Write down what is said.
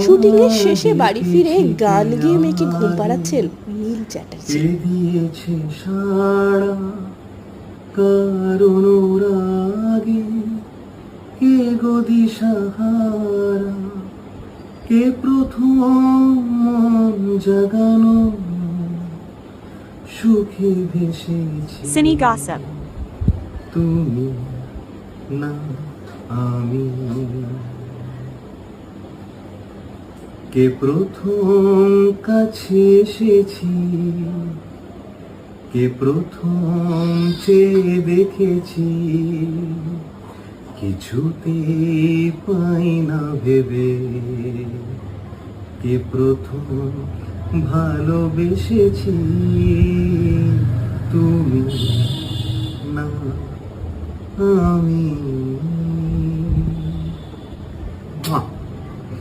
Shooting এর শেষে বাড়ি ফিরে গান গেয়ে মেয়েকে ঘুম পাড়াচ্ছেন নীল চ্যাটার্জি। দিয়েছে সাড়া কারণ রাগে কে গো দিশাহারা কে প্রথম মন জাগানো সুখে ভেসেছি Cine Gossip. তুমি না আমি কে প্রথম কাছে এসেছি কে প্রথম চেয়ে দেখেছি কিছুতে পাই না ভেবে কে প্রথম ভালোবেসেছি তুমি না আমি